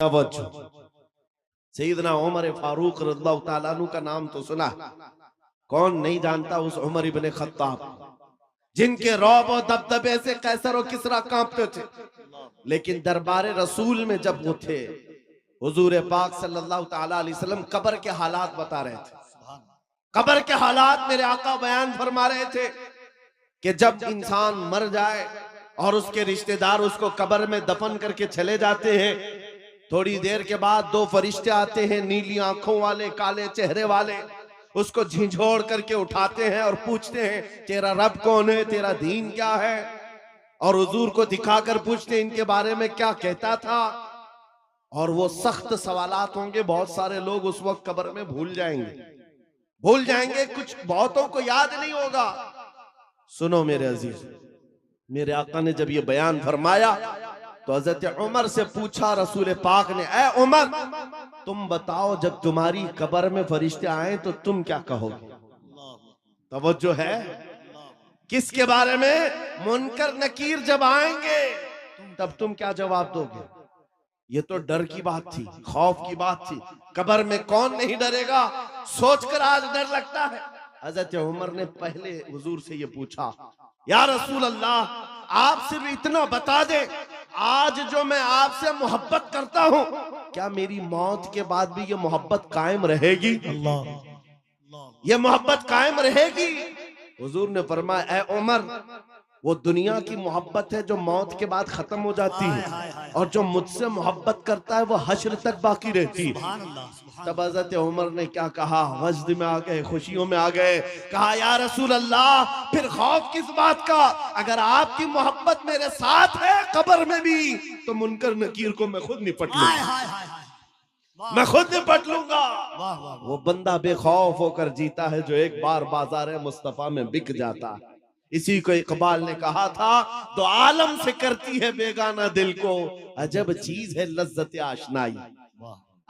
तवज्जो। सैयदना उमर फारूक रज़ियल्लाहु ताला अन्हु का नाम तो सुना, कौन नहीं जानता उस उमर इब्ने खत्ताब, जिनके रौब और दबदबे से कैसर और किसरा कांपते थे। लेकिन दरबार रसूल में जब वो थे, हुजूर पाक सल्लल्लाहु ताला अलैहि वसल्लम कब्र के हालात बता रहे थे। कब्र के हालात मेरे आका बयान फरमा रहे थे कि जब इंसान मर जाए और उसके रिश्तेदार उसको कब्र में दफन करके चले जाते हैं, थोड़ी देर के बाद दो फरिश्ते आते हैं, नीली आंखों वाले, काले चेहरे वाले, उसको झिझोड़ करके उठाते हैं और पूछते हैं तेरा रब कौन है, तेरा दीन क्या है, और हुजूर को दिखाकर पूछते हैं इनके बारे में क्या कहता था। और वो सख्त सवालात होंगे, बहुत सारे लोग उस वक्त कब्र में भूल जाएंगे, कुछ बहुतों को याद नहीं होगा। सुनो मेरे अजीज, मेरे आका ने जब ये बयान फरमाया तो हजरत उमर से पूछा रसूल पाक ने, ए उमर तुम बताओ जब तुम्हारी कब्र में फरिश्ते आए तो तुम क्या कहोगे? तवज्जो है, किसके बारे में? मुनकर नकीर जब आएंगे तब तुम क्या जवाब दोगे? ये तो डर की बात थी, खौफ की बात थी। कब्र में कौन नहीं डरेगा, सोचकर आज डर लगता है। हजरत उमर ने पहले हुजूर से ये पूछा, या रसूल अल्लाह आप सिर्फ इतना बता दे, आज जो मैं आपसे मोहब्बत करता हूं, क्या मेरी मौत के बाद भी ये मोहब्बत कायम रहेगी? ये मोहब्बत कायम रहेगी? हुजूर ने फरमाया, ए उमर वो दुनिया की मोहब्बत है जो मौत के बाद खत्म हो जाती है, और जो मुझसे मोहब्बत करता है वो हश्र तक बाकी रहती है। तब हज़रत उमर ने क्या कहा, वजद में आ गए, खुशियों में आ गए, कहा या रसूल अल्लाह फिर खौफ किस बात का, अगर आपकी मोहब्बत मेरे साथ है कब्र में भी तो मुनकर नकीर को मैं खुद निपट लूंगा, मैं खुद निपट लूंगा। वो बंदा बेखौफ होकर जीता है जो एक बार बाजार मुस्तफा में बिक जाता है। इसी को इकबाल ने कहा था, तो आलम से करती है बेगाना दिल को, अजब चीज है लज्जत आशनाई,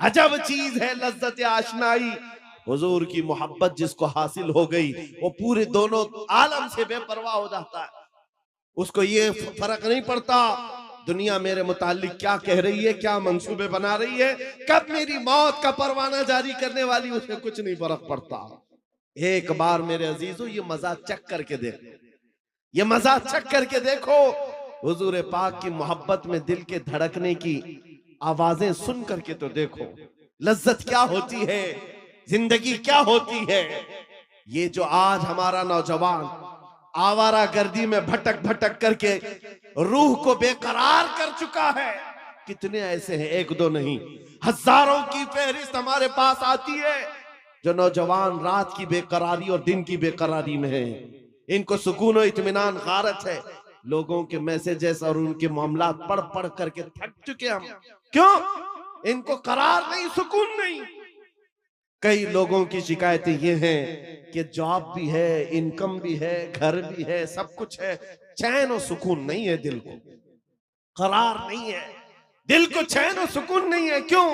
अजब चीज है लज्जत आशनाई। हुजूर की मोहब्बत जिसको हासिल हो गई वो पूरे दोनों आलम से बेपरवाह हो जाता है। उसको ये फर्क नहीं पड़ता दुनिया मेरे मुतालिक क्या कह रही है, क्या मंसूबे बना रही है, कब मेरी मौत का परवाना जारी करने वाली, उसे कुछ नहीं फर्क पड़ता। एक बार मेरे अजीजों ये मजा चेक करके देखो, ये मजा चेक करके देखो, हुजूर पाक की मोहब्बत में दिल के धड़कने की आवाजें सुन करके तो देखो, लज्जत क्या होती है, जिंदगी क्या होती है। ये जो आज हमारा नौजवान आवारा गर्दी में भटक भटक करके रूह को बेकरार कर चुका है, कितने ऐसे हैं, एक दो नहीं, हजारों की फहरिस्त हमारे पास आती है जो नौजवान रात की बेकरारी और दिन की बेकरारी में है। इनको सुकून और इत्मीनान गारत है, लोगों के मैसेजेस और उनके मामला पढ़ पढ़ करके थक चुके हम। क्यों? इनको करार नहीं, सुकून नहीं। कई लोगों की शिकायतें ये हैं कि जॉब भी है, इनकम भी है, घर भी है, सब कुछ है, चैन और सुकून नहीं है, दिल को करार नहीं है, दिल को चैन और सुकून नहीं है। क्यों?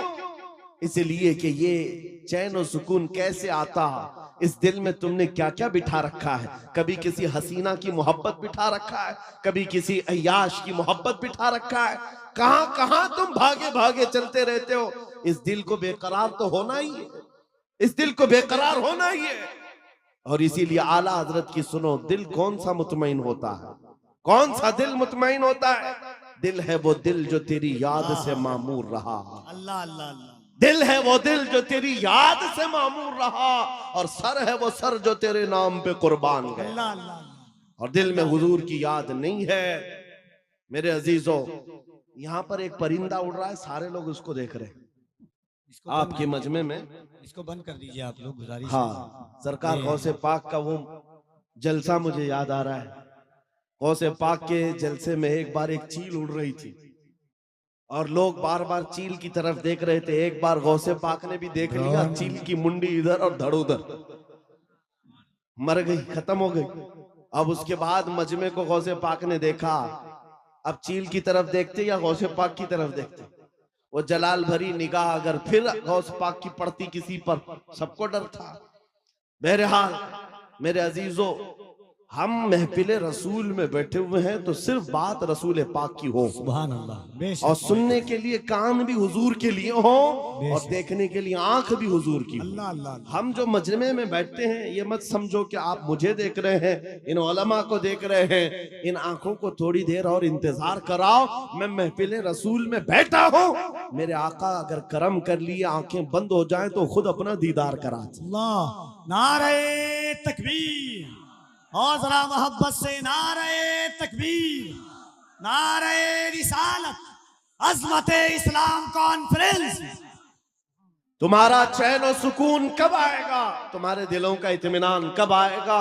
इसलिए कि ये चैन और सुकून कैसे आता, इस दिल में तुमने क्या क्या बिठा रखा है। कभी किसी हसीना की मोहब्बत बिठा रखा है, कभी किसी अय्याश की मोहब्बत बिठा रखा है, कहां कहां तुम भागे भागे चलते रहते हो। इस दिल को बेकरार तो होना ही है, इस दिल को बेकरार होना ही है। और इसीलिए आला हजरत की सुनो, दिल कौन सा मुतमईन होता है, कौन सा दिल मुतमईन होता है? दिल है वो दिल जो तेरी याद से मामूर रहा, अल्लाह अल्लाह अल्लाह। दिल है वो दिल जो तेरी याद से मामूर रहा, और सर है वो सर जो तेरे नाम पे कुर्बान गया। और दिल में हुजूर की याद नहीं है। मेरे अजीजों, यहाँ पर एक परिंदा उड़ रहा है, सारे लोग उसको देख रहे हैं आपके मजमे में, इसको बंद कर दीजिए आप लोग, गुजारिश। हाँ, सरकार गौसे पाक का वो जलसा मुझे याद आ रहा है। गौसे पाक के जलसे में एक बार एक चील उड़ रही थी और लोग बार बार चील की तरफ देख रहे थे। एक बार गौसे पाक ने भी देख लिया, चील की मुंडी इधर और धड़ उधर, मर गई, खत्म हो गई। अब उसके बाद मजमे को गौसे पाक ने देखा, अब चील की तरफ देखते या गौसे पाक की तरफ देखते? वो जलाल भरी निगाह अगर फिर गौस पाक की पड़ती किसी पर, सबको डर था। बहरहाल मेरे अजीजों, हम महफिले रसूल में बैठे हुए हैं तो सिर्फ बात रसूल पाक की हो, सुभान अल्लाह, बेशक, और सुनने के लिए कान भी हुजूर के लिए हो और बेशक। देखने के लिए आंख भी हुजूर की हो। अल्लाह अल्लाह अल्लाह। हम जो मजमे में बैठते हैं ये मत समझो कि आप मुझे देख रहे हैं, इन उलमा को देख रहे हैं। इन आंखों को थोड़ी देर और इंतजार कराओ। मैं महफिले रसूल में बैठा हूँ, मेरे आका अगर करम कर लिए आंखें बंद हो जाएं तो खुद अपना दीदार करा। अल्लाह, नारे तकबीर, और जरा मोहब्बत से नारे तकबीर, नारे रिसालत, अज़मत इस्लाम कॉन्फ्रेंस। तुम्हारा चैन और सुकून कब आएगा? तुम्हारे दिलों का इत्मीनान कब आएगा?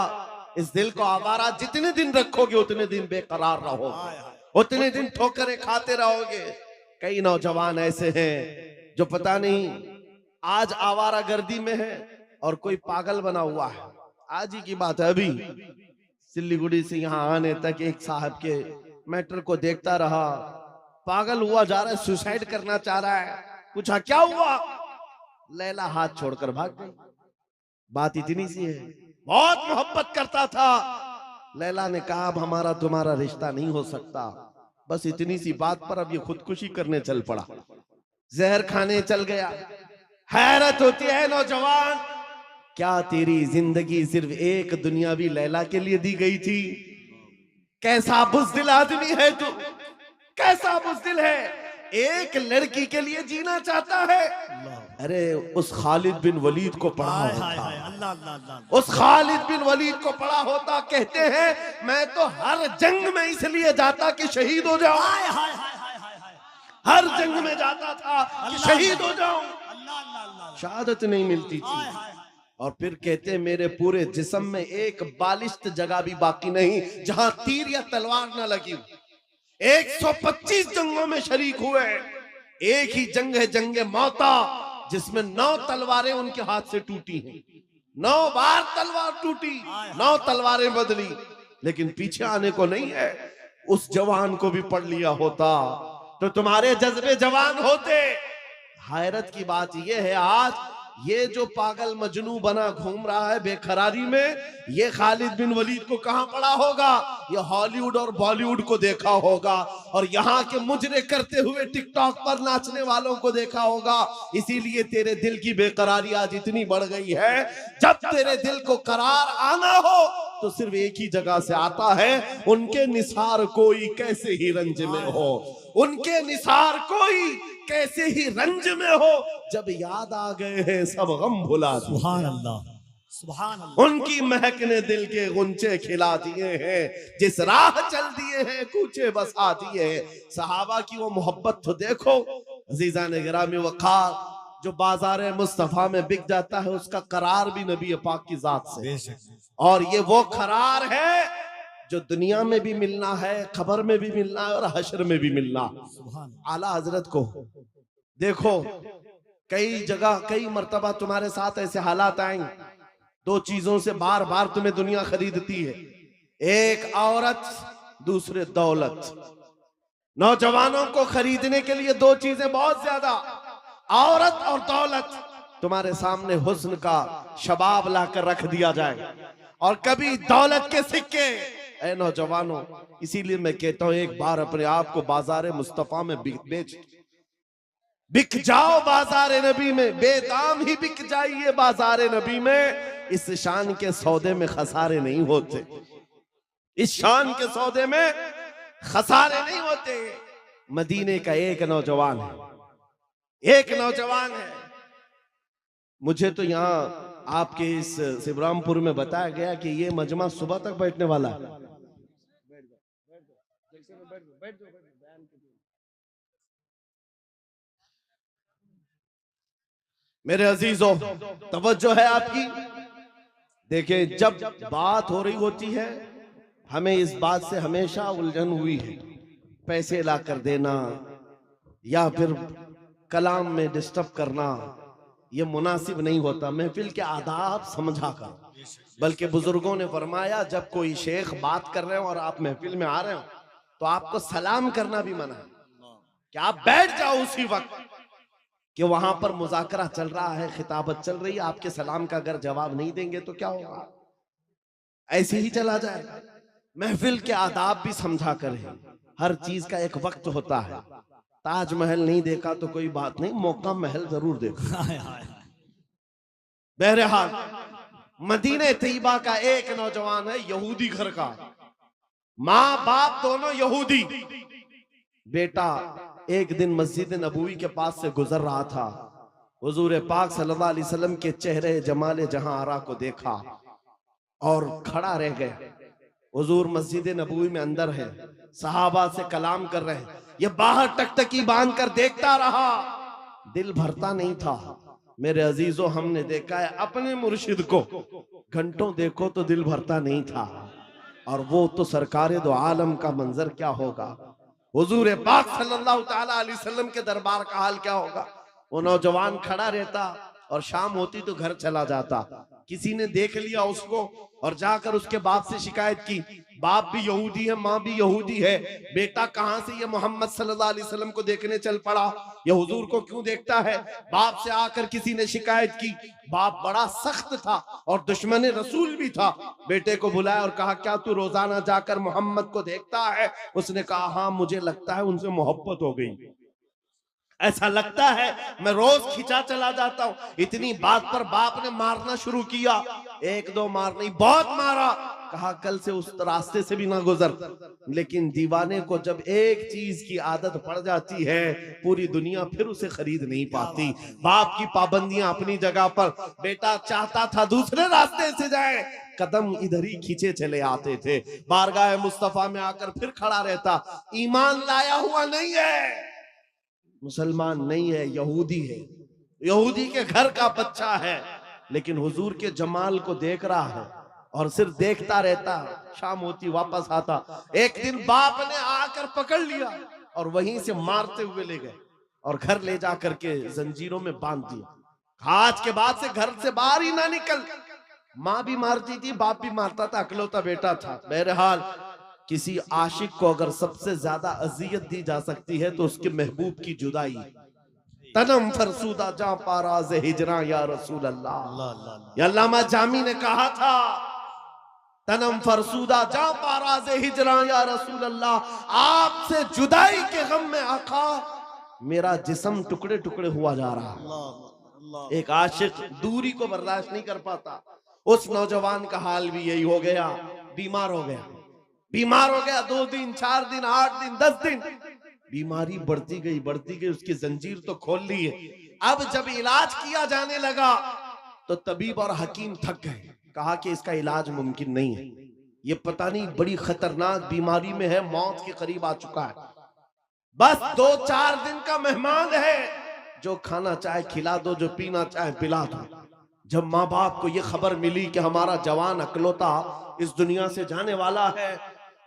इस दिल को आवारा जितने दिन रखोगे उतने दिन बेकरार रहोगे, उतने दिन ठोकरें खाते रहोगे। कई नौजवान ऐसे हैं जो पता नहीं आज आवारा गर्दी में है और कोई पागल बना हुआ है। आज ही की बात है, अभी सिल्लीगुड़ी से यहाँ आने तक एक साहब के मैटर को देखता रहा, पागल हुआ जा रहा है, सुसाइड करना चाह रहा है। पूछा क्या हुआ? लैला हाथ छोड़कर भाग गई। बात इतनी सी है, बहुत मोहब्बत करता था। लैला ने कहा अब हमारा तुम्हारा रिश्ता नहीं हो सकता। बस इतनी सी बात पर अब ये खुदकुशी करने चल पड़ा, जहर खाने चल गया। हैरत होती है नौजवान, क्या तेरी जिंदगी सिर्फ एक दुनियावी लैला के लिए दी गई थी? कैसा बुज़दिल आदमी है तू, कैसा बुज़दिल है, एक लड़की के लिए जीना चाहता है। अरे उस खालिद बिन वलीद को पढ़ा होता, अल्लाह अल्लाह अल्लाह, उस खालिद बिन वलीद को पढ़ा होता। कहते हैं मैं तो हर जंग में इसलिए जाता कि शहीद हो जाऊं, हाय हाय हाय हाय हाय हाय, हर जंग में जाता था कि शहीद हो जाऊं, अल्लाह अल्लाह अल्लाह, शहादत नहीं मिलती हाय थी। हाय। और फिर कहते हैं मेरे पूरे जिस्म में एक बालिश्त जगह भी बाकी नहीं जहां तीर या तलवार न लगी। 125 जंगों में शरीक हुए, एक ही जंग है जंगे मौता जिसमें 9 तलवारें उनके हाथ से टूटी हैं। 9 बार तलवार टूटी, 9 तलवारें बदली, लेकिन पीछे आने को नहीं है। उस जवान को भी पढ़ लिया होता तो तुम्हारे जज्बे जवान होते। हैरत की बात यह है आज ये जो पागल मजनू बना घूम रहा है बेखरारी में, ये खालिद बिन वलीद को कहां पड़ा होगा? ये हॉलीवुड और बॉलीवुड को देखा होगा और यहाँ के मुजरे करते हुए टिकटॉक पर नाचने वालों को देखा होगा। इसीलिए तेरे दिल की बेकरारी आज इतनी बढ़ गई है। जब तेरे दिल को करार आना हो तो सिर्फ एक ही जगह से आता है, उनके निसार कोई कैसे ही रंज में हो, उनके निसार कोई कैसे ही रंज में हो। जब याद आ गए हैं सब गम भुला दिए, सुभान अल्लाह, सुभान अल्लाह। उनकी महक ने दिल के गुंचे खिला दिए हैं, जिस राह चल दिए हैं कूचे बसा दिए हैं। सहाबा की वो मोहब्बत तो देखो। अजीजा ने गिरामी वक़ार, जो बाजार मुस्तफा में बिक जाता है उसका करार भी नबी पाक की जात से, और ये वो करार है जो दुनिया में भी मिलना है, खबर में भी मिलना है और हशर में भी मिलना। आला हजरत को देखो, कई जगह कई मर्तबा तुम्हारे साथ ऐसे हालात आएंगे, 2 चीजों से बार बार तुम्हें दुनिया खरीदती है, एक औरत, दूसरे दौलत। नौजवानों को खरीदने के लिए 2 चीजें बहुत ज्यादा, औरत और दौलत। तुम्हारे सामने हुस्न का शबाब लाकर रख दिया जाए और कभी दौलत के सिक्के। ऐ नौजवानों, इसीलिए मैं कहता हूं एक बार अपने आप को बाजार मुस्तफा में बेच, बिक जाओ बाजार नबी में, बेदाम ही बिक जाइए बाजार नबी में। इस शान के सौदे में खसारे नहीं होते, इस शान के सौदे में खसारे नहीं होते। मदीने का एक नौजवान है, एक नौजवान है। मुझे तो यहाँ आपके इस शिवरामपुर में बताया गया कि ये मजमा सुबह तक बैठने वाला है। मेरे अजीजों, तवज्जो है आपकी। देखिए, जब बात हो रही होती है, हमें इस बात से हमेशा उलझन हुई है, पैसे ला कर देना या फिर कलाम में डिस्टर्ब करना, ये मुनासिब नहीं होता। महफिल के आदाब समझा कर, बल्कि बुजुर्गों ने फरमाया जब कोई शेख बात कर रहे हो और आप महफिल में आ रहे हो तो आपको सलाम करना भी मना है, कि आप बैठ जाओ उसी वक्त कि वहां पर मुज़ाकरा चल रहा है, खिताबत चल रही है। आपके सलाम का अगर जवाब नहीं देंगे तो क्या होगा? ऐसे ही चला जाएगा। महफिल के आदाब भी समझा करें, हर चीज का एक वक्त होता है। ताजमहल नहीं देखा तो कोई बात नहीं, मौका महल जरूर देखो। हाय हाय हाय। बहरहाल मदीने तैयबा का एक नौजवान है यहूदी घर का, माँ बाप दोनों यहूदी। बेटा एक दिन मस्जिद नबवी के पास से गुजर रहा था, हुजूर पाक सल्लल्लाहु अलैहि वसल्लम के चेहरे जमाले जहां आरा को देखा और खड़ा रह गए। हुजूर मस्जिद नबवी में अंदर है, सहाबा से कलाम कर रहे हैं, ये बाहर टकटकी बांध कर देखता रहा, दिल भरता नहीं था। मेरे अजीजों, हमने देखा है अपने मुर्शिद को, घंटों देखो तो दिल भरता नहीं था, और वो तो सरकारे दो आलम का मंजर क्या होगा, हुजूर पाक सल्लल्लाहु ताला अलैहि वसल्लम के दरबार का हाल क्या होगा। वो नौजवान खड़ा रहता और शाम होती तो घर चला जाता। किसी ने देख लिया उसको और जाकर उसके बाप से शिकायत की, बाप भी यहूदी है, माँ भी यहूदी है, बेटा कहां से ये मोहम्मद सल्लल्लाहु अलैहि वसल्लम को देखने चल पड़ा, ये हुजूर को क्यों देखता है। बाप से आकर किसी ने शिकायत की, बाप बड़ा सख्त था और दुश्मन रसूल भी था। बेटे को बुलाया और कहा, क्या तू रोजाना जाकर मोहम्मद को देखता है। उसने कहा, हाँ मुझे लगता है उनसे मोहब्बत हो गई, ऐसा लगता है, मैं रोज खिंचा चला जाता हूं। इतनी बात पर बाप ने मारना शुरू किया, एक दो मार नहीं, बहुत मारा। कहा, कल से उस रास्ते से भी ना गुजर। लेकिन दीवाने को जब एक चीज की आदत पड़ जाती है, पूरी दुनिया फिर उसे खरीद नहीं पाती। बाप की पाबंदियां अपनी जगह पर, बेटा चाहता था दूसरे रास्ते से जाए, कदम इधर ही खींचे चले आते थे। बारगाह मुस्तफा में आकर फिर खड़ा रहता, ईमान लाया हुआ नहीं है, मुसलमान नहीं है, यहूदी है, यहूदी के घर का बच्चा है, लेकिन हुजूर के जमाल को देख रहा है और सिर्फ देखता रहता। शाम होती वापस आता, एक दिन बाप ने आकर पकड़ लिया और वहीं से मारते हुए ले गए और घर ले जाकर के जंजीरों में बांध दिया। आज के बाद से घर से बाहर ही ना निकल। माँ भी मारती थी, बाप भी मारता था, अकलौता बेटा था। बहरहाल किसी आशिक को अगर सबसे ज्यादा अजियत दी जा सकती है तो उसके महबूब की जुदाई। तनम फरसूदा जा पाराज हिजरा या रसूल अल्लाह। या अल्लामा जामी ने कहा था, तनम फरसूदा जा पाराज हिजरा या रसूल अल्लाह, आपसे जुदाई के गम में आका मेरा जिस्म टुकड़े टुकड़े हुआ जा रहा। एक आशिक दूरी को बर्दाश्त नहीं कर पाता। उस नौजवान का हाल भी यही हो गया, बीमार हो गया, बीमार हो गया। 2 दिन 4 दिन 8 दिन 10 दिन बीमारी बढ़ती गई, उसकी जंजीर तो खोल ली है। अब जब इलाज किया जाने लगा तो तबीब और हकीम थक गए, कहा कि इसका इलाज मुमकिन नहीं है, ये पता नहीं बड़ी खतरनाक बीमारी में है, मौत के करीब आ चुका है, बस 2-4 दिन का मेहमान है, जो खाना चाहे खिला दो, जो पीना चाहे पिला दो। जब माँ बाप को यह खबर मिली कि हमारा जवान अकलौता इस दुनिया से जाने वाला है,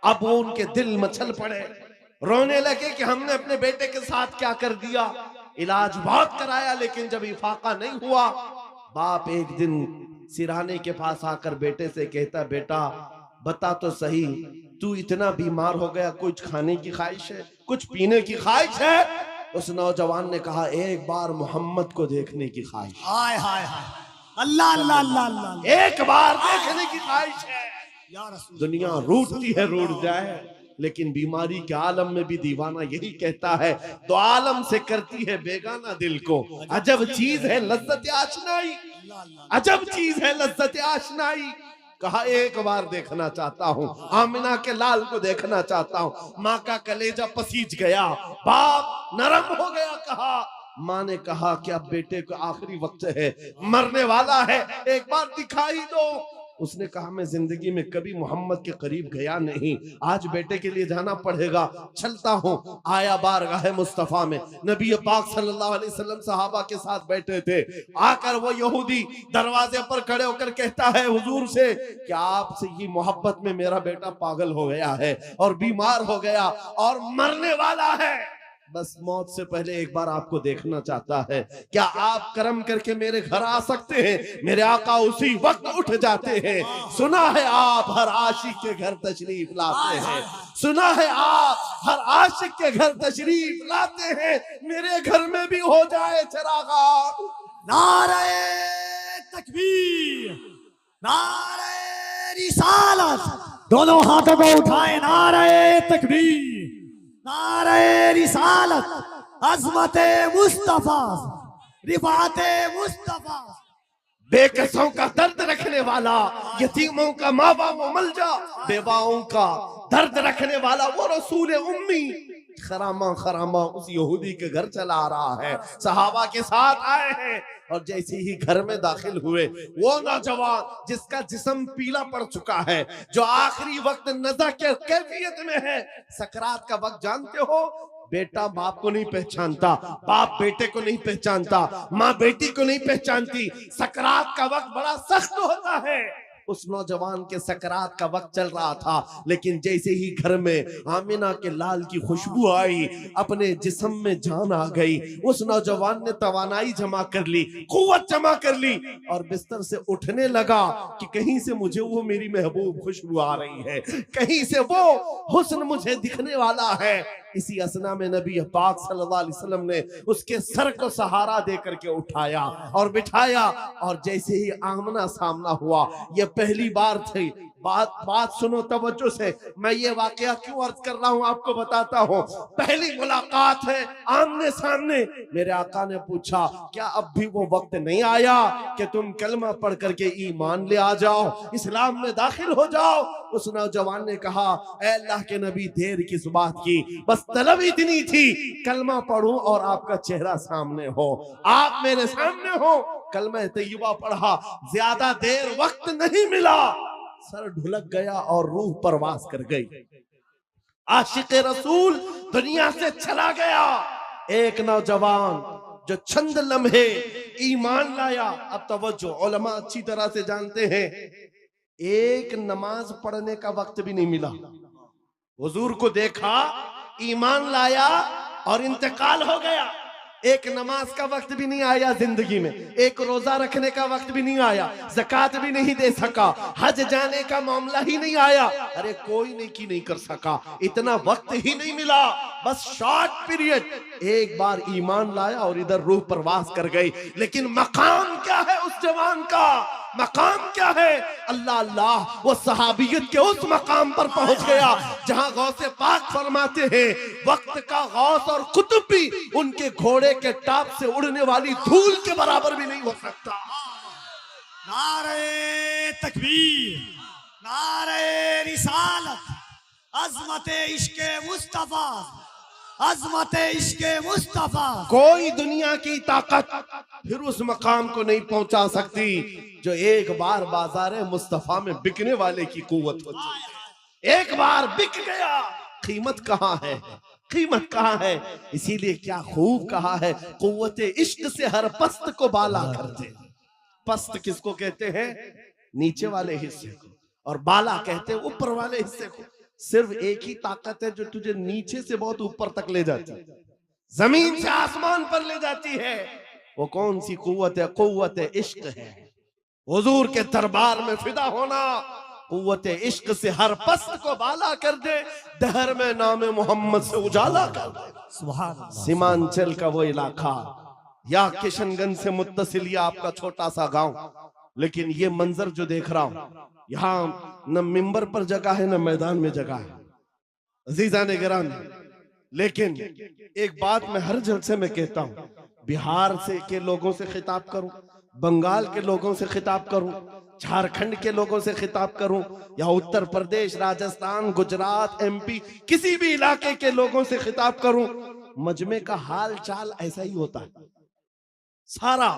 अब वो उनके दिल मचल पड़े, रोने लगे कि हमने अपने बेटे के साथ क्या कर दिया। इलाज बहुत कराया लेकिन जब इफाका नहीं हुआ, बाप एक दिन सिराने के पास आकर बेटे से कहता, बेटा बता तो सही, तू इतना बीमार हो गया, कुछ खाने की ख्वाहिश है, कुछ पीने की ख्वाहिश है। उस नौजवान ने कहा, एक बार मोहम्मद को देखने की ख्वाहिश। हाय हाय हाय, अल्लाह अल्लाह अल्लाह अल्लाह, एक बार देखने की ख्वाहिश है। या रसूल, दुनिया रूठती है, रूठ जाए, लेकिन बीमारी के आलम में भी दीवाना यही कहता है, तो आलम से करती है बेगाना दिल को। अजब चीज है लज्जत आशनाई, अजब चीज है लज्जत आशनाई। कहा, एक बार देखना चाहता हूँ, आमिना के लाल को देखना चाहता हूँ। माँ का कलेजा पसीज गया, बाप नरम हो गया। कहा, माँ ने कहा कि अब बेटे को आखिरी वक्त है, मरने वाला है, एक बार दिखाई दो। उसने कहा, मैं जिंदगी में कभी मोहम्मद के करीब गया नहीं, आज बेटे के लिए जाना पड़ेगा, चलता हूँ। आया बारगाह मुस्तफा में, नबी पाक सल्लल्लाहु अलैहि वसल्लम सहाबा के साथ बैठे थे। आकर वो यहूदी दरवाजे पर खड़े होकर कहता है हुजूर से कि आपसे ये मोहब्बत में मेरा बेटा पागल हो गया है और बीमार हो गया और मरने वाला है, बस मौत से पहले एक बार आपको देखना चाहता है, क्या आप करम करके मेरे घर आ सकते हैं। मेरे आका उसी वक्त उठ जाते हैं। सुना है आप हर आशिक के घर तशरीफ लाते हैं, सुना है आप हर आशिक के घर तशरीफ लाते हैं, मेरे घर में भी हो जाए चरागा। नारे तकबीर, नारे रिसालत, दोनों हाथों को उठाए, नारे तकबीर, नारे रिसालत, अज़मत मुस्तफा, रिफात मुस्तफा। बेकसों का दर्द रखने वाला, यतीमों का माँ बाप मलजा, बेवाओं का दर्द रखने वाला वो रसूल उम्मी खरामा खरामा उस यहूदी के घर चला आ रहा है। सहाबा के साथ आए हैं और जैसे ही घर में दाखिल हुए, वो नौजवान जिसका जिस्म पीला पड़ चुका है, जो आखिरी वक्त नज़ा के कैफियत में है, सकरात का वक्त जानते हो, बेटा बाप को नहीं पहचानता, बाप बेटे को नहीं पहचानता, माँ बेटी को नहीं पहचानती। सकरात का वक्त बड़ा सख्त होता है। उस नौजवान के सकरात का वक्त चल रहा था, लेकिन जैसे ही घर में आमिना के लाल की खुशबू आई, अपने जिस्म में जान आ गई। उस नौजवान ने तवानाई जमा कर ली, कुव्वत जमा कर ली और बिस्तर से उठने लगा कि कहीं से मुझे वो मेरी महबूब खुशबू आ रही है, कहीं से वो हुस्न मुझे दिखने वाला है। इसी असना में नबी पाक सल्लल्लाहु अलैहि वसल्लम ने उसके सर को सहारा दे करके उठाया और बिठाया, और जैसे ही आमना सामना हुआ, ये पहली बार थी। बात सुनो तवज्जो से, मैं ये वाकया क्यों अर्ज कर रहा हूं आपको बताता हूं। पहली मुलाकात है आमने सामने। मेरे आका ने पूछा, क्या अब भी वो वक्त नहीं आया कि तुम कलमा पढ़ करके ईमान ले आ जाओ, इस्लाम में दाखिल हो जाओ? उस नौजवान ने कहा, ऐ अल्लाह के नबी, देर किस बात की, बस तलब इतनी थी कलमा पढ़ूं और आपका चेहरा सामने हो, आप मेरे सामने हो। कलमा तैयबा पढ़ा, ज्यादा देर वक्त नहीं मिला, सर ढुलक गया और रूह परवास कर गई। आशिक रसूल दुनिया से चला गया। एक नौजवान जो चंद लम्हे ईमान लाया। अब तवज्जो, उलमा अच्छी तरह से जानते हैं, एक नमाज पढ़ने का वक्त भी नहीं मिला। हुजूर को देखा, ईमान लाया और इंतकाल हो गया। एक नमाज का वक्त भी नहीं आया जिंदगी में, एक रोजा रखने का वक्त भी नहीं आया, ज़कात भी नहीं दे सका, हज जाने का मामला ही नहीं आया। अरे कोई नेकी नहीं कर सका, इतना वक्त ही नहीं मिला, बस शॉर्ट पीरियड। एक बार ईमान लाया और इधर रूह परवास कर गई। लेकिन मकाम क्या है उस जवान का, मकाम क्या है? अल्लाह अल्लाह, वो सहाबियत के उस मकाम पर पहुंच गया जहां गौसे पाक फरमाते हैं, वक्त का गौस और कुतुब भी उनके घोड़े के टाप से उड़ने वाली धूल के बराबर भी नहीं हो सकता। नारे तकबीर, नारे रिसालत, अज़मत इश्क़े मुस्तफा, अज़मत इश्क़े मुस्तफा। कोई दुनिया की ताकत फिर उस मकाम को नहीं पहुंचा सकती जो एक बार बाजारे मुस्तफा में बिकने वाले की कुव्वत होती है। एक बार बिक गया, कीमत कहाँ है, कीमत कहाँ है? इसीलिए क्या खूब कहा है, कुव्वत इश्क से हर पस्त को बाला कर दे। पस्त किसको कहते हैं? नीचे वाले हिस्से को, और बाला कहते हैं ऊपर वाले हिस्से को। सिर्फ एक ही ताकत है जो तुझे नीचे से बहुत ऊपर तक ले जाती है, जमीन से आसमान पर ले जाती है। वो कौन सी कुव्वत है? कुव्वत इश्क है। हुजूर के दरबार में फिदा होना कुव्वत इश्क से हर पस्त को बाला कर दे, दहर में नाम मोहम्मद से उजाला कर दे। सुभान अल्लाह। सीमांचल का वो इलाका या किशनगंज से मुत्तसिल या आपका छोटा सा गांव, लेकिन ये मंजर जो देख रहा हूं, यहाँ न मिंबर पर जगह है न मैदान में जगह है। अजीजा ने गिरान, लेकिन एक बात मैं हर जलसे में कहता हूँ, बिहार से के लोगों से खिताब करूं, बंगाल के लोगों से खिताब करूं, झारखंड के लोगों से खिताब करूं, या उत्तर प्रदेश, राजस्थान, गुजरात, एमपी, किसी भी इलाके के लोगों से खिताब करूं, मजमे का हाल चाल ऐसा ही होता है। सारा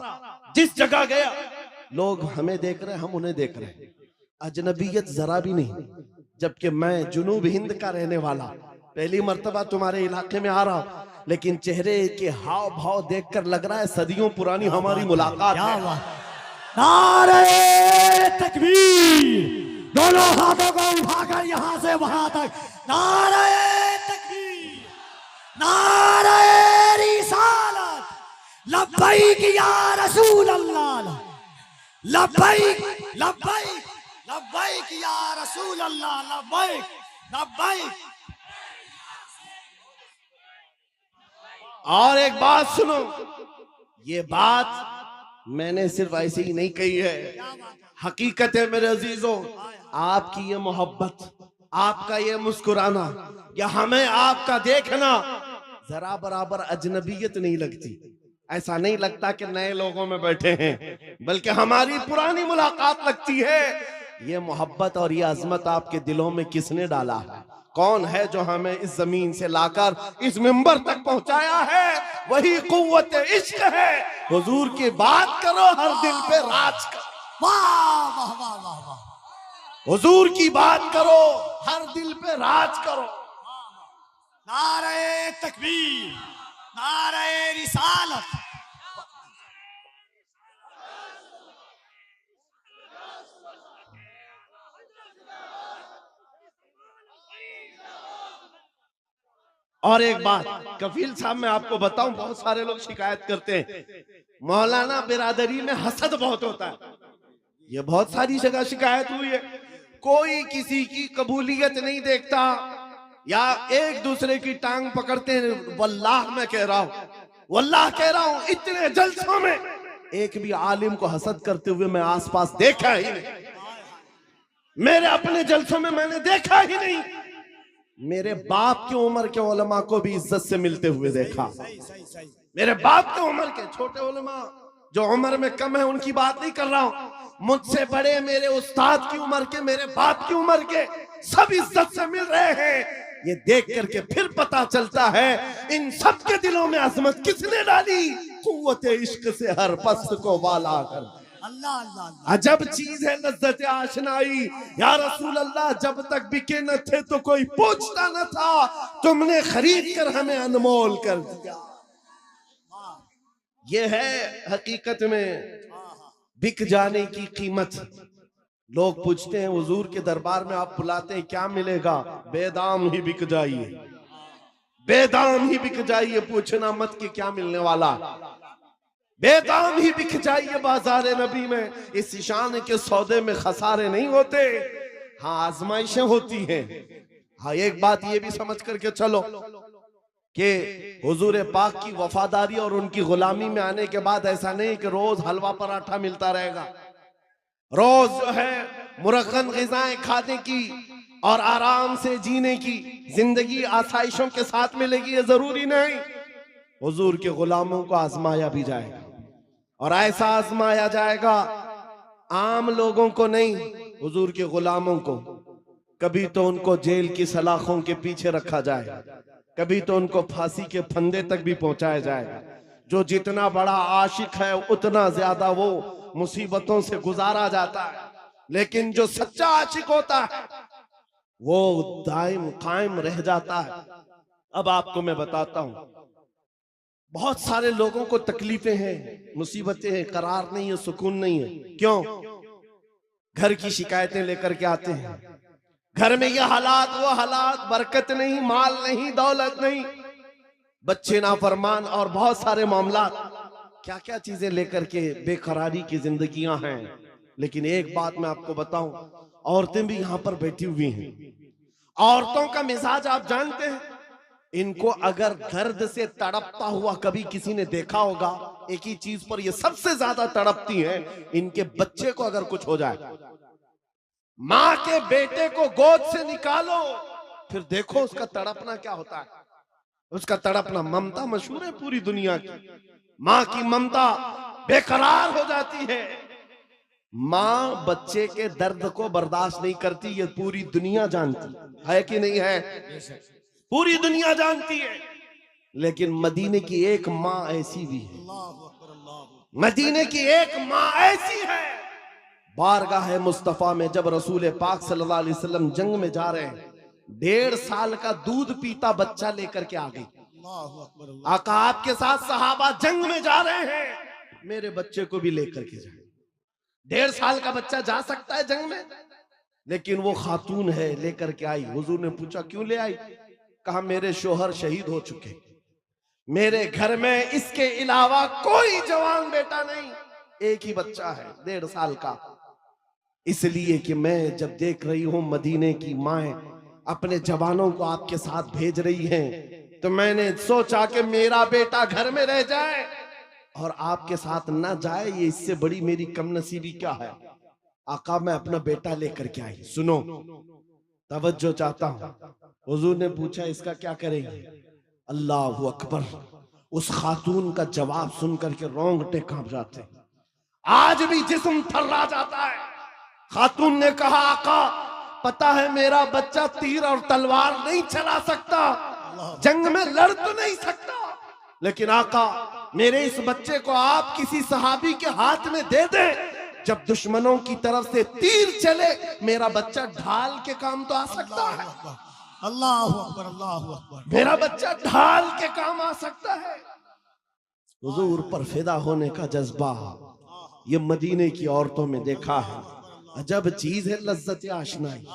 जिस जगह गया लोग हमें देख रहे हैं, हम उन्हें देख रहे हैं, अजनबियत जरा भी नहीं। जबकि मैं जुनूब हिंद का रहने वाला, पहली मर्तबा तुम्हारे इलाके में आ रहा हूं, लेकिन चेहरे के हाव भाव देखकर लग रहा है सदियों पुरानी हमारी मुलाकात है। नारे तकबीर, दोनों हाथों को उठाकर यहां से वहां तक, नारे तकबीर, नारे रिसालत, लब्बैक या रसूल अल्लाह, लब्बैक लब्बैक लब्बैक या रसूल अल्लाह, लब्बैक लब्बैक। और एक बात सुनो, ये बात मैंने सिर्फ ऐसे ही नहीं कही है, हकीकत है मेरे अजीजों। आपकी ये मोहब्बत, आपका ये मुस्कुराना, या हमें आपका देखना जरा बराबर अजनबियत नहीं लगती। ऐसा नहीं लगता कि नए लोगों में बैठे हैं, बल्कि हमारी पुरानी मुलाकात लगती है। ये मोहब्बत और ये अजमत आपके दिलों में किसने डाला है? कौन है जो हमें इस जमीन से लाकर इस मिंबर तक पहुंचाया है? वही कुव्वत इश्क है। हुजूर की बात करो, हर दिल पे राज करो। वाह वाह वाह वाह वाह। हुजूर की बात करो, हर दिल पे राज करो। नारे तकबीर, नारे रिसालत। और एक बात कफील साहब, मैं आपको बताऊं, बहुत सारे लोग शिकायत करते हैं मौलाना बिरादरी में हसद बहुत होता है। ये बहुत सारी जगह शिकायत हुई है, कोई किसी की कबूलियत नहीं देखता, या एक दूसरे की टांग पकड़ते हैं। वल्लाह मैं कह रहा हूं, वल्लाह कह रहा हूं, इतने जलसों में एक भी आलिम को हसद करते हुए मैं आसपास देखा ही नहीं। मेरे अपने जलसों में मैंने देखा ही नहीं। मेरे बाप की उम्र के उलमा को भी इज्जत से मिलते हुए देखा। मेरे बाप की उम्र के छोटे उलमा जो उम्र में कम है उनकी बात नहीं कर रहा हूं, मुझसे बड़े मेरे उस्ताद की उम्र के, मेरे बाप की उम्र के, सब इज्जत से मिल रहे हैं। ये देख करके फिर पता चलता है इन सब के दिलों में अजमत किसने डाली? कुव्वत इश्क से हर पस्त को वाला कर। अल्लाह अल्लाह अल्लाह। अजब चीज है लज्जत आशनाई। या रसूल अल्लाह, जब तक बिके न थे तो कोई पूछता न था, तुमने खरीद कर हमें अनमोल कर दिया। ये है हकीकत में बिक जाने की कीमत। लोग पूछते हैं हुजूर के दरबार में आप बुलाते हैं, क्या मिलेगा? बेदाम ही बिक जाइए, बेदाम ही बिक जाइए, पूछना मत कि क्या मिलने वाला। बेदाम ही बिक जाइए बाजार नबी में। इस शान के सौदे में खसारे नहीं होते, हाँ आजमाइशें होती हैं। हाँ एक बात ये भी समझ करके चलो कि हुजूर पाक की वफादारी और उनकी गुलामी में आने के बाद ऐसा नहीं कि रोज हलवा पराठा मिलता रहेगा, रोज जो है मुरक्कन ग़िज़ाएं खाने की और आराम से जीने की जिंदगी आसाइशों के साथ मिलेगी, ये जरूरी नहीं। हुजूर के गुलामों को आजमाया भी जाएगा, और ऐसा आजमाया जाएगा आम लोगों को नहीं, हुजूर के गुलामों को। कभी तो उनको जेल की सलाखों के पीछे रखा जाएगा, कभी तो उनको फांसी के फंदे तक भी पहुंचाया जाएगा। जो जितना बड़ा आशिक है उतना ज्यादा वो मुसीबतों से गुजारा जाता है, लेकिन जो सच्चा आशिक होता है वो दायम कायम रह जाता है। अब आपको मैं बताता हूं, बहुत सारे लोगों को तकलीफें हैं, मुसीबतें हैं, करार नहीं है, सुकून नहीं है। क्यों? घर की शिकायतें लेकर के आते हैं, घर में ये हालात वो हालात, बरकत नहीं, माल नहीं, दौलत नहीं, बच्चे नाफरमान और बहुत सारे मामला, क्या क्या चीजें लेकर के बेकरारी की जिंदगियां हैं। लेकिन एक बात मैं आपको बताऊं, औरतें भी यहां पर बैठी हुई हैं। औरतों का मिजाज आप जानते हैं, इनको अगर दर्द से तड़पता हुआ कभी किसी ने देखा होगा, एक ही चीज पर ये सबसे ज्यादा तड़पती हैं, इनके बच्चे को अगर कुछ हो जाए। माँ के बेटे को गोद से निकालो, फिर देखो उसका तड़पना क्या होता है। उसका तड़पना, ममता मशहूर है पूरी दुनिया की, माँ की ममता बेकरार हो जाती है। माँ बच्चे के दर्द को बर्दाश्त नहीं करती, ये पूरी दुनिया जानती है कि नहीं है? पूरी दुनिया जानती है। लेकिन मदीने की एक माँ ऐसी भी है, मदीने की एक माँ ऐसी है। बारगाह मुस्तफा में जब रसूल पाक सल्लल्लाहु अलैहि वसल्लम जंग में जा रहे हैं, 1.5 साल का दूध पीता बच्चा लेकर के आ गई। आका आपके साथ सहाबा जंग में जा रहे हैं, मेरे बच्चे को भी लेकर के जाए। 1.5 साल का बच्चा जा सकता है जंग में? लेकिन वो खातून है, लेकर के आई। हुजूर ने पूछा क्यों ले आई? कहा मेरे शोहर शहीद हो चुके, मेरे घर में इसके अलावा कोई जवान बेटा नहीं, एक ही बच्चा है 1.5 साल का। इसलिए कि मैं जब देख रही हूं मदीने की माएं अपने जवानों को आपके साथ भेज रही हैं, तो मैंने सोचा कि मेरा बेटा घर में रह जाए और आपके साथ ना जाए, ये इससे बड़ी मेरी कम नसीबी क्या है। आका मैं अपना बेटा लेकर के आई। सुनो, तवज्जो चाहता हूं। हुजूर ने पूछा इसका क्या करेंगे? अल्लाह अकबर। उस खातून का जवाब सुन करके रोंगटे कांप जाते, आज भी जिस्म थर्रा जाता है। खातून ने कहा आका पता है मेरा बच्चा तीर और तलवार नहीं चला सकता, जंग में लड़ तो नहीं सकता, लेकिन आका मेरे इस बच्चे को आप किसी सहाबी के हाथ में दे दे, जब दुश्मनों की तरफ से तीर चले मेरा बच्चा ढाल के काम तो आ सकता है। अल्लाह अकबर, अल्लाह अकबर। मेरा बच्चा ढाल के काम आ सकता है। हुजूर पर फिदा होने का जज्बा ये मदीने की औरतों में देखा है। अजब चीज है लज्जत आशनाई,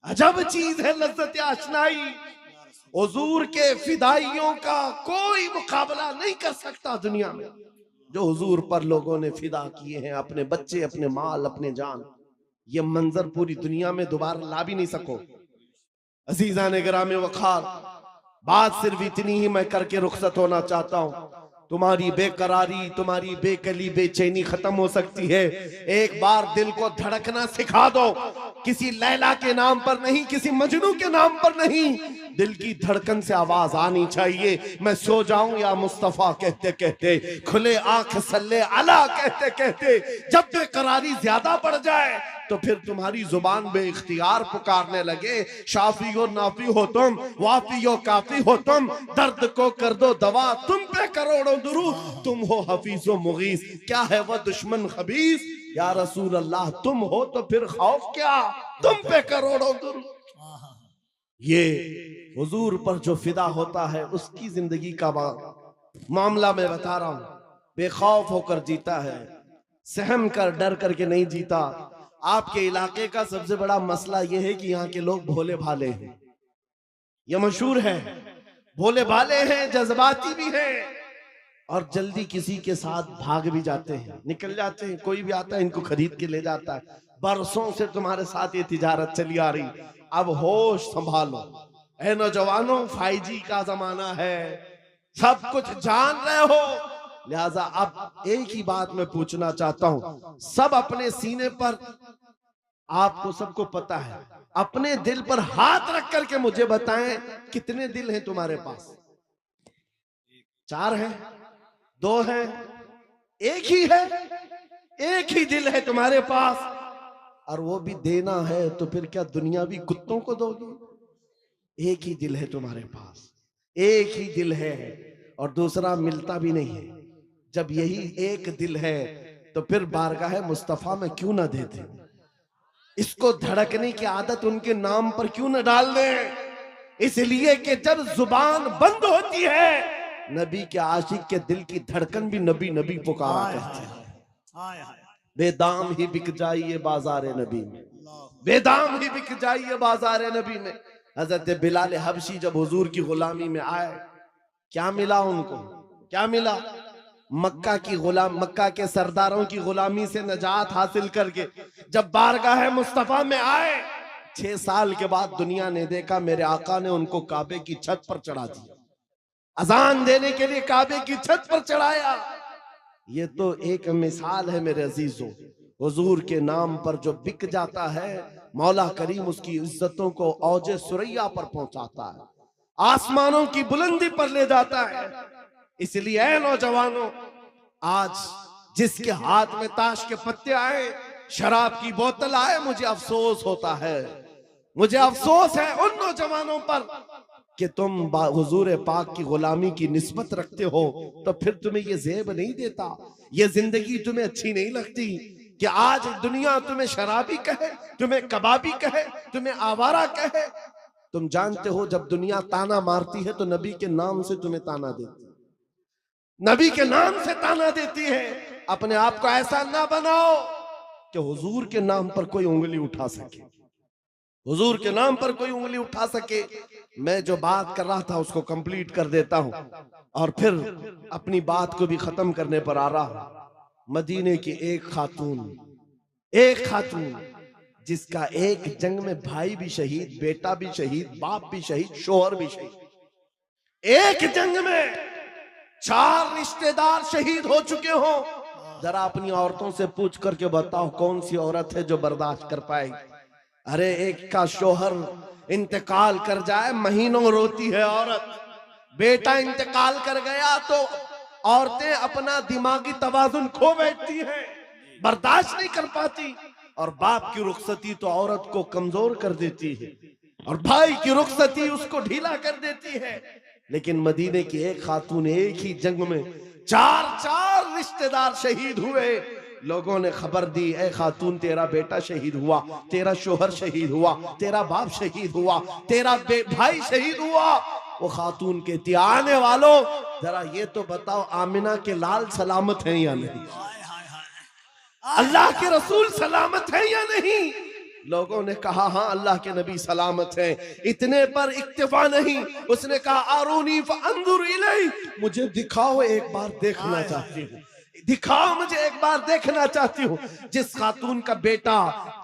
अजब चीज है लज्जत आशनाई। हुजूर के फिदाइयों का कोई मुकाबला नहीं कर सकता दुनिया में। जो हुजूर पर लोगों ने फिदा किए हैं, अपने बच्चे, अपने माल, अपने जान, ये मंजर पूरी दुनिया में दोबारा ला भी नहीं सको। अजीजा ने गिरामे वखार, बात सिर्फ इतनी ही मैं करके रुखसत होना चाहता हूं। तुम्हारी बेकरारी, तुम्हारी बेकली, बेचैनी खत्म हो सकती है। एक बार दिल को धड़कना सिखा दो, किसी लैला के नाम पर नहीं, किसी मजनू के नाम पर नहीं, दिल की धड़कन से आवाज आनी चाहिए। मैं सो जाऊं या मुस्तफा कहते कहते, खुले आंख सल्ले अला कहते कहते, जब बेकरारी ज्यादा बढ़ जाए तो फिर तुम्हारी जुबान बेइख्तियार पुकारने लगे, शाफी हो नाफी हो तुम, वाफी हो काफी हो तुम, दर्द को कर दो दवा, तुम पे करोड़ों दुरूद, तुम हो हफीजो मुगीस, क्या है वह दुश्मन खबीस, या रसूल अल्लाह तुम हो तो फिर खौफ क्या, तुम पे करोड़ों दुरूद। ये हुजूर पर जो फिदा होता है उसकी जिंदगी का मामला मैं बता रहा हूं। बेखौफ होकर जीता है, सहम कर डर करके नहीं जीता। आपके इलाके का सबसे बड़ा मसला यह है कि यहाँ के लोग भोले भाले हैं, यह मशहूर है। भोले भाले हैं, जज्बाती भी हैं, और जल्दी किसी के साथ भाग भी जाते हैं, निकल जाते हैं। कोई भी आता है इनको खरीद के ले जाता है। बरसों से तुम्हारे साथ ये तिजारत चली आ रही, अब होश संभालो। ऐ नौजवानों, 5G का जमाना है, सब कुछ जान रहे हो, लिहाजा अब एक ही बात मैं पूछना चाहता हूं। सब अपने सीने पर, आपको सबको पता है, अपने दिल पर हाथ रख करके मुझे बताएं कितने दिल हैं तुम्हारे पास? 4 हैं, 2 हैं, एक ही है? एक ही दिल है तुम्हारे पास, और वो भी देना है तो फिर क्या दुनियावी कुत्तों को दोगे? एक ही दिल है तुम्हारे पास, एक ही दिल है, और दूसरा मिलता भी नहीं है। जब यही एक दिल है तो फिर बारगाह मुस्तफा में क्यों ना दे दें? इसको धड़कने की आदत उनके नाम पर क्यों न डाल दें? इसलिए कि जब जुबान बंद होती है, नबी के आशिक के दिल की धड़कन भी नबी नबी पुकारा करती है। बेदाम ही बिक जाइए बाजारे नबी में, बेदाम ही बिक जाइए बाजारे नबी में। हजरत बिलाल हबशी जब हुजूर की गुलामी में आए, क्या मिला उनको? क्या मिला? मक्का की गुलाम, मक्का के सरदारों की गुलामी से नजात हासिल करके जब बारगाह मुस्तफा में आए, 6 साल के बाद दुनिया ने देखा मेरे आका ने उनको काबे की छत पर चढ़ा दिया, अजान देने के लिए काबे की छत पर चढ़ाया। ये तो एक मिसाल है मेरे अजीजों। हुजूर के नाम पर जो बिक जाता है, मौला करीम उसकी इज्जतों को औजे सुरैया पर पहुंचाता है, आसमानों की बुलंदी पर ले जाता है। इसलिए ऐ नौजवानों, आज जिसके हाथ में ताश के पत्ते आए, शराब की बोतल आए, मुझे अफसोस होता है, मुझे अफसोस है उन नौजवानों पर कि तुम हुजूर पाक की गुलामी की निस्बत रखते हो, तो फिर तुम्हें ये ज़ेब नहीं देता, ये जिंदगी तुम्हें अच्छी नहीं लगती कि आज दुनिया तुम्हें शराबी कहे, तुम्हें कबाबी कहे, तुम्हें आवारा कहे। तुम जानते हो जब दुनिया ताना मारती है तो नबी के नाम से तुम्हें ताना देती है, नबी के नाम से ताना देती है। अपने आप को ऐसा ना बनाओ कि हुजूर के नाम पर कोई उंगली उठा सके, हुजूर के नाम पर कोई उंगली उठा सके। मैं जो बात कर रहा था उसको कंप्लीट कर देता हूं और फिर अपनी बात को भी खत्म करने पर आ रहा हूं। मदीने की एक खातून जिसका एक जंग में भाई भी शहीद, बेटा भी शहीद, बाप भी शहीद, शोहर भी शहीद, एक जंग में 4 रिश्तेदार शहीद हो चुके हो, जरा अपनी औरतों से पूछ करके बताओ कौन सी औरत है जो बर्दाश्त कर पाएगी। अरे एक का शोहर इंतकाल कर जाए महीनों रोती है औरत, बेटा इंतकाल कर गया तो औरतें अपना दिमागी तवाजुन खो बैठती हैं, बर्दाश्त नहीं कर पाती। और बाप की रुखसती तो औरत को कमजोर कर देती है, और भाई की रुखसती उसको ढीला कर देती है। लेकिन मदीने की एक खातून एक ही जंग में 4 रिश्तेदार शहीद हुए। लोगों ने खबर दी, ए खातून तेरा बेटा शहीद हुआ, तेरा शोहर शहीद हुआ, तेरा बाप शहीद हुआ, तेरा भाई शहीद हुआ। वो खातून कहती, आने वालों जरा ये तो बताओ आमिना के लाल सलामत हैं या नहीं, अल्लाह के रसूल सलामत है या नहीं। लोगों ने कहा हाँ अल्लाह के नबी सलामत हैं। इतने पर इक्तिफा नहीं, उसने कहा आरूनी फअंजुर इलैहि, मुझे दिखाओ एक बार देखना चाहती हूँ, दिखाओ मुझे एक बार देखना चाहती हूँ। जिस खातून का बेटा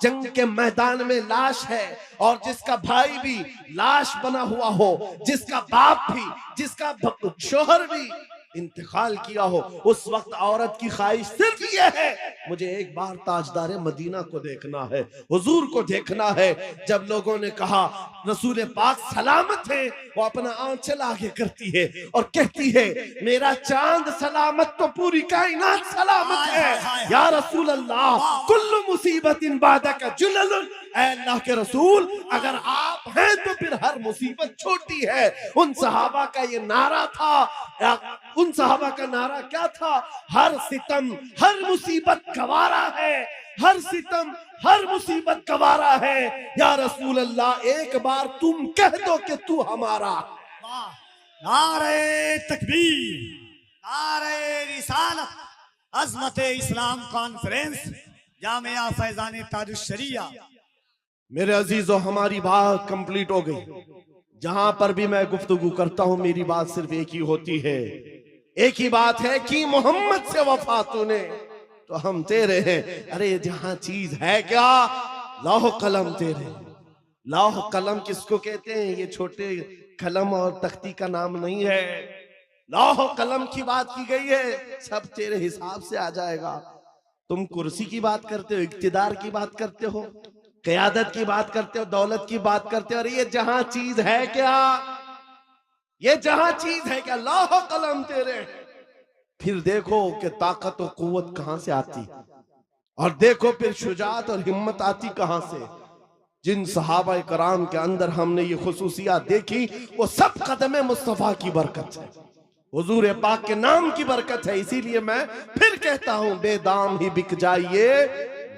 जंग के मैदान में लाश है और जिसका भाई भी लाश बना हुआ हो, जिसका बाप भी, जिसका शोहर भी इंतकाल किया हो, उस वक्त औरत की ख्वाहिश सिर्फ ये है मुझे एक बार ताजदार मदीना को देखना है, हुजूर को देखना है। जब लोगों ने कहा रसूल पाक सलामत है, वो अपना आंचल आगे करती है और कहती है मेरा चांद सलामत तो पूरी कायनात सलामत है। या रसूल अल्लाह कुल्लु मुसीबतिन बादका जुललुन, अल्लाह के रसूल अगर आप हैं तो फिर हर मुसीबत छोटी है। उन सहाबा का ये नारा था, उन सहाबा का नारा क्या था, हर सितम हर मुसीबत गवारा है, हर सितम हर मुसीबत गवारा है। या रसूल अल्लाह एक बार तुम कह दो कि तू हमारा। नारे तकबीर, नारे रिसालत, अज़मत इस्लाम कॉन्फ्रेंस, जामिया फैजान ताजुश्शरिया। मेरे अजीजों, हमारी बात कंप्लीट हो गई। जहां पर भी मैं गुफ्तगू करता हूं मेरी बात सिर्फ एक ही होती है, एक ही बात है कि मोहम्मद से वफा तूने तो हम तेरे हैं। अरे जहां चीज है क्या, लौह कलम तेरे। लौह कलम किसको कहते हैं? ये छोटे कलम और तख्ती का नाम नहीं है, लौह कलम की बात की गई है। सब तेरे हिसाब से आ जाएगा। तुम कुर्सी की बात करते हो, इक्तिदार की बात करते हो, क़यादत की बात करते हो, दौलत की बात करते हो। अरे ये जहां चीज है क्या, ये जहां चीज है क्या, लौह कलम तेरे। फिर देखो कि ताकत और कुव्वत कहां से आती, और देखो फिर शुजाअत और हिम्मत आती कहां से। जिन सहाबा कराम के अंदर हमने ये खुसूसियात देखी, वो सब कदम मुस्तफा की बरकत है, हुजूर पाक के नाम की बरकत है। इसीलिए मैं फिर कहता हूं, बेदाम ही बिक जाइए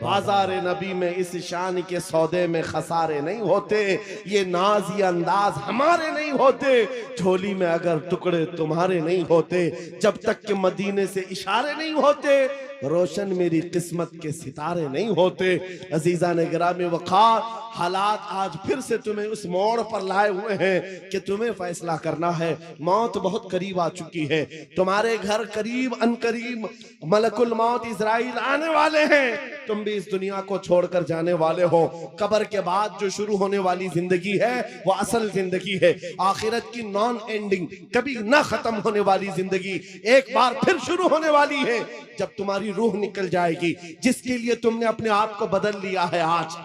बाजार नबी में, इस शान के सौदे में खसारे नहीं होते। ये नाज ये अंदाज हमारे नहीं होते, झोली में अगर टुकड़े तुम्हारे नहीं होते, जब तक कि मदीने से इशारे नहीं होते, रोशन मेरी किस्मत के सितारे नहीं होते। अजीजा ने गिरामी वक़ार, हालात आज फिर से तुम्हें उस मोड़ पर लाए हुए हैं कि तुम्हें फैसला करना है। मौत बहुत करीब आ चुकी है, तुम्हारे घर करीब अनकरीब मलकुल मौत इजराइल आने वाले हैं। तुम भी इस दुनिया को छोड़कर जाने वाले हो। कब्र के बाद जो शुरू होने वाली जिंदगी है वो असल जिंदगी है, आखिरत की नॉन एंडिंग, कभी ना खत्म होने वाली जिंदगी एक बार फिर शुरू होने वाली है, जब तुम्हारी रूह निकल जाएगी, जिसके लिए तुमने अपने आप को बदल लिया है। आज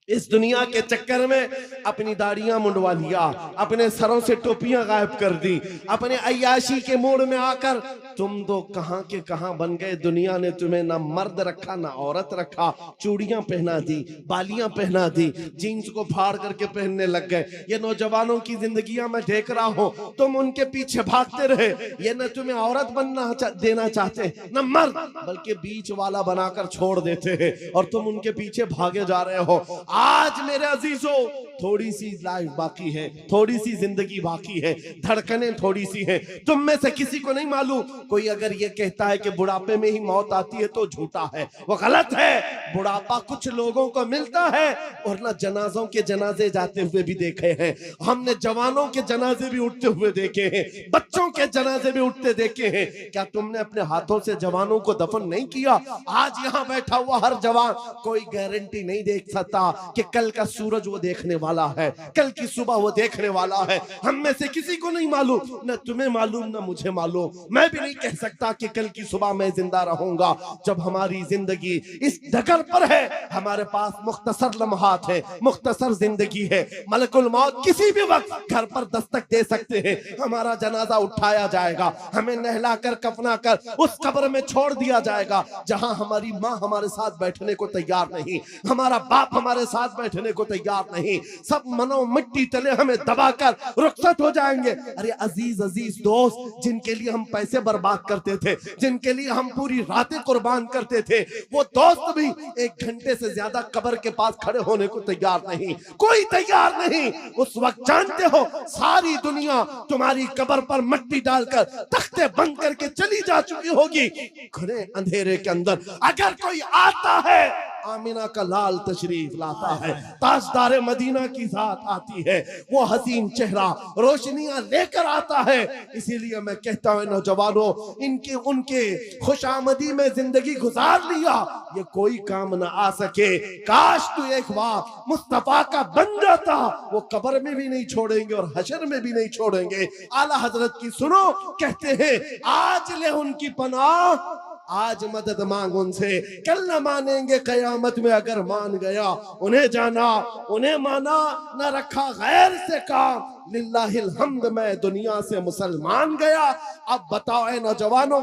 इस दुनिया के चक्कर में अपनी दाढ़ियां मुंडवा लिया, अपने सरों से टोपियां गायब कर दी, अपने अय्याशी के मोड़ में आकर तुम तो कहां के कहां बन गए। दुनिया ने तुम्हें ना मर्द रखा ना औरत रखा, चूड़ियां पहना दी, बालियां पहना दी, जीन्स को फाड़ करके पहनने लग गए। ये नौजवानों की जिंदगियां मैं देख रहा हूं, तुम उनके पीछे भागते रहे। ये न तुम्हें औरत बनना देना चाहते न मर्द, बल्कि बीच वाला बनाकर छोड़ देते हैं और तुम उनके पीछे भागे जा रहे हो। आज मेरे अजीजों, थोड़ी सी लाइफ बाकी है, थोड़ी सी जिंदगी बाकी है, धड़कनें थोड़ी सी हैं। तुम में से किसी को नहीं मालूम, कोई अगर ये कहता है कि बुढ़ापे में ही मौत आती है तो झूठा है, वो गलत है। बुढ़ापा कुछ लोगों को मिलता है, और ना जनाजों के जनाजे जाते हुए भी देखे हैं हमने, जवानों के जनाजे भी उठते हुए देखे हैं, बच्चों के जनाजे भी उठते देखे हैं। क्या तुमने अपने हाथों से जवानों को दफन नहीं किया? आज यहाँ बैठा हुआ हर जवान कोई गारंटी नहीं देख सकता कि कल का सूरज वो देखने वाला है, कल की सुबह वो देखने वाला है। हम में से किसी को नहीं मालूम, न तुम्हें मालूम न मुझे मालूम। मैं भी नहीं कह सकता कि कल की सुबह मैं जिंदा रहूंगा। जब हमारी जिंदगी इस डगर पर है, हमारे पास मुख्तसर लम्हात है, मुख्तसर जिंदगी है। मलकुल मौत किसी भी वक्त घर पर दस्तक दे सकते हैं। हमारा जनाजा उठाया जाएगा, हमें नहला कर कफना कर उस कब्र में छोड़ दिया जाएगा जहां हमारी माँ हमारे साथ बैठने को तैयार नहीं, हमारा बाप हमारे साथ बैठने को तैयार नहीं। सब मनो मिट्टी तले हमें दबाकर रुखसत हो जाएंगे। अरे अजीज अजीज दोस्त, जिनके लिए हम पैसे बर्बाद करते थे, जिनके लिए हम पूरी रातें कुर्बान करते थे, वो दोस्त भी 1 घंटे से ज्यादा कब्र के पास खड़े होने को तैयार नहीं, कोई तैयार नहीं। उस वक्त जानते हो सारी दुनिया तुम्हारी कब्र पर मिट्टी डालकर तख्ते बंद करके चली जा चुकी होगी। घने अंधेरे के अंदर अगर कोई आता है, आमिना का लाल तशरीफ लाता है, ताजदार मदीना की जात आती है, वो हसीन चेहरा रोशनियां लेकर आता है। इसीलिए मैं कहता हूं नौजवानों, इनके उनके खुशामदी में जिंदगी गुजार लिया, ये कोई काम ना आ सके। काश तू एक बार मुस्तफा का बन जाता, वो कब्र में भी नहीं छोड़ेंगे और हशर में भी नहीं छोड़ेंगे। आला हजरत की सुनो, कहते हैं आज ले उनकी पनाह, आज मदद मांग उनसे, कल न मानेंगे कयामत में अगर मान गया। उन्हें जाना उन्हें माना, न रखा गैर से काम, लिल्लाहिल हम्द मैं दुनिया से मुसलमान गया। अब बताओ ए नौजवानों,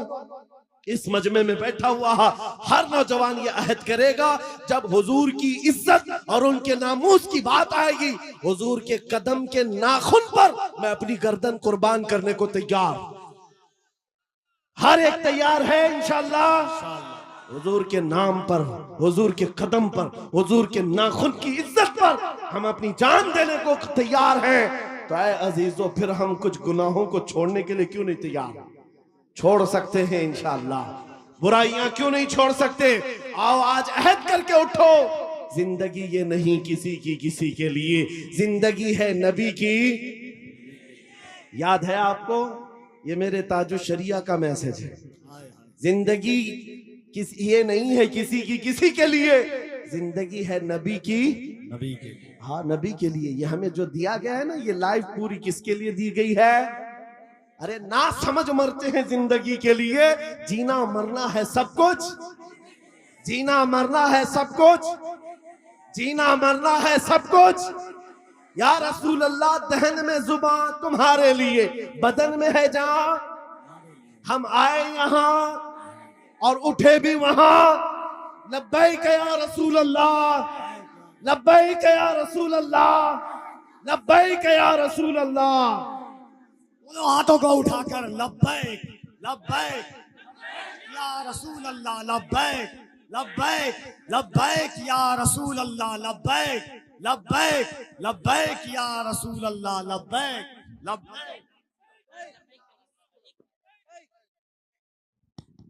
इस मजमे में बैठा हुआ हर नौजवान ये अहद करेगा, जब हुजूर की इज्जत और उनके नामूस की बात आएगी, हुजूर के कदम के नाखून पर मैं अपनी गर्दन कुर्बान करने को तैयार। हर एक तैयार है इंशाअल्लाह। हुजूर के नाम पर, हुजूर के कदम पर, हुजूर के नाखून की इज्जत पर हम अपनी जान देने को तैयार हैं। तो ऐ अजीजों, फिर हम कुछ गुनाहों को छोड़ने के लिए क्यों नहीं तैयार? छोड़ सकते हैं इंशाअल्लाह। बुराइयां क्यों नहीं छोड़ सकते? आओ आज अहद करके उठो। जिंदगी ये नहीं किसी की किसी के लिए, जिंदगी है नबी की। याद है आपको, ये मेरे ताजु शरिया का मैसेज है। जिंदगी ये नहीं है किसी की किसी के लिए, जिंदगी है नबी की, नबी के। हाँ, नबी के लिए। ये हमें जो दिया गया है ना, ये लाइफ पूरी किसके लिए दी गई है? अरे ना समझ मरते हैं जिंदगी के लिए। जीना मरना है सब कुछ, जीना मरना है सब कुछ, जीना मरना है सब कुछ। या रसूल अल्लाह, दहन में जुबान तुम्हारे लिए, बदन में है जान। हम आए यहाँ और उठे भी वहां। लब्बैक या रसूल अल्लाह, लब्बैक या रसूल अल्लाह, लब्बैक या रसूल अल्लाह। दोनों हाथों को उठाकर लब्बैक लब्बैक या रसूल अल्लाह, लब्बैक लब्बैक लब्बैक या रसूल अल्लाह, लब्बैक लब्बैक लब्बैक या रसूल अल्लाह, लब्बैक लब्बैक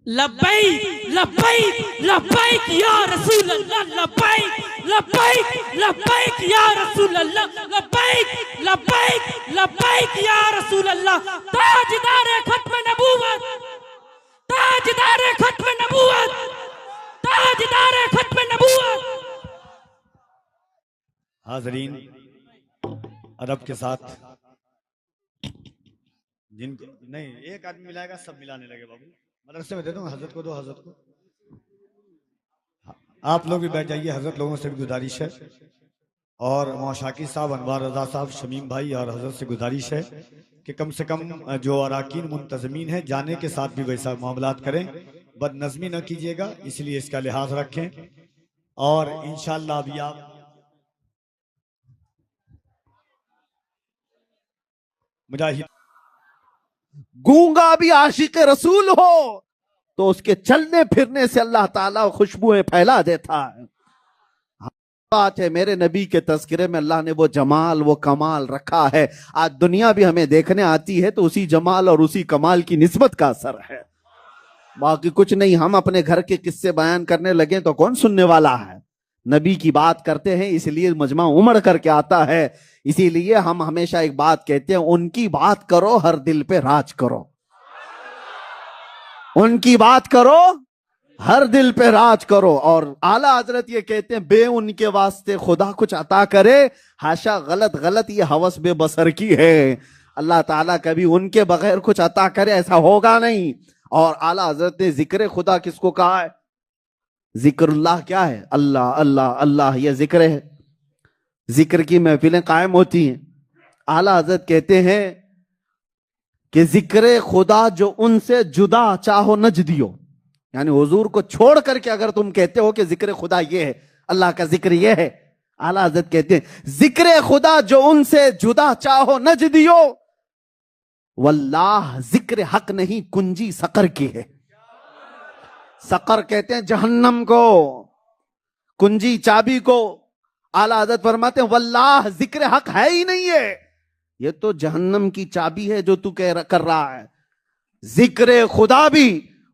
लब्बैक लब्बैक लब्बैक या रसूल अल्लाह, लब्बैक लब्बैक लब्बैक या रसूल अल्लाह, लब्बैक लब्बैक लब्बैक या रसूल अल्लाह। ताजदार खत्म नबूवत, ताजदार खत्म नबूवत, ताजदार खत्म नबूवत। हाजरीन, अदब के साथ जिनको नहीं एक आदमी मिलाएगा, सब मिलाने लगे। बाबू मदरसे में दे दो, हजरत को दो, हजरत को। आप लोग भी बैठ जाइए, हजरत लोगों से भी गुजारिश है। और मौशाकी साहब, अनवार रजा साहब, शमीम भाई और हजरत से गुजारिश है कि कम से कम जो अराकीन मुंतजमीन है, जाने के साथ भी वैसा मामलात करें, बदनज़मी न कीजिएगा, इसलिए इसका लिहाज रखें। और इंशाअल्लाह अभी आप मुजाहिद, गूंगा भी आशिक रसूल हो तो उसके चलने फिरने से अल्लाह ताला खुशबुएं फैला देता है। बात है, मेरे नबी के तस्करे में अल्लाह ने वो जमाल, वो कमाल रखा है। आज दुनिया भी हमें देखने आती है तो उसी जमाल और उसी कमाल की निस्बत का असर है, बाकी कुछ नहीं। हम अपने घर के किस्से बयान करने लगे तो कौन सुनने वाला है? नबी की बात करते हैं, इसलिए मजमा उमड़ करके आता है। इसीलिए हम हमेशा एक बात कहते हैं, उनकी बात करो, हर दिल पे राज करो। उनकी बात करो, हर दिल पे राज करो। और आला हजरत ये कहते हैं बे उनके वास्ते खुदा कुछ अता करे, हाशा गलत गलत ये हवस बेबसर की है। अल्लाह ताला कभी उनके बगैर कुछ अता करे ऐसा होगा नहीं। और आला हजरत ने जिक्र खुदा किसको कहा है? जिक्रुल्लाह क्या है? अल्लाह अल्लाह अल्लाह, ये जिक्र है। जिक्र की महफिलें कायम होती हैं। आला हजरत कहते हैं कि जिक्र खुदा जो उनसे जुदा चाहो नजदियो, यानी हुजूर को छोड़ करके अगर तुम कहते हो कि जिक्र खुदा ये है, अल्लाह का जिक्र ये है, आला हजरत कहते हैं जिक्र खुदा जो उनसे जुदा चाहो नजदियो, वल्लाह जिक्र हक नहीं कुंजी सकर की है। सकर कहते हैं जहन्नम को, कुंजी चाबी को। आला हजरत फरमाते हैं वल्लाह जिक्र हक है ही नहीं है, ये तो जहन्नम की चाबी है जो तू कर रहा है। जिक्र खुदा भी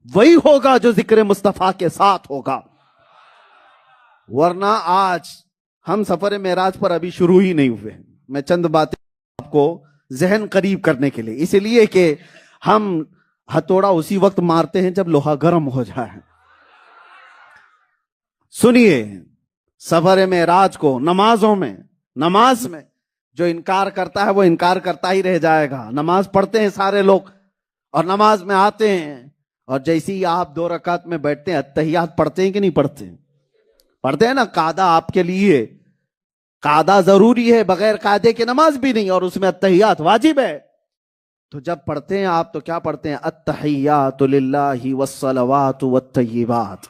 वही होगा जो जिक्र मुस्तफा के साथ होगा। वरना आज हम सफर मेराज पर अभी शुरू ही नहीं हुए। मैं चंद बातें आपको जहन करीब करने के लिए, इसलिए कि हम हथौड़ा उसी वक्त मारते हैं जब लोहा गर्म हो जाए। सुनिए, सफर मेराज को नमाजों में, नमाज में जो इनकार करता है वो इनकार करता ही रह जाएगा। नमाज पढ़ते हैं सारे लोग और नमाज में आते हैं, और जैसे ही आप 2 रकात में बैठते हैं अत्तहियात पढ़ते हैं कि नहीं पढ़ते? पढ़ते हैं ना। कादा आपके लिए, कादा जरूरी है, बगैर कादे के नमाज भी नहीं, और उसमें अत्तहियात वाजिब है। तो जब पढ़ते हैं आप तो क्या पढ़ते हैं? अत्तहियातु लिल्लाहि वस्सलवातु वत्तय्यिबात।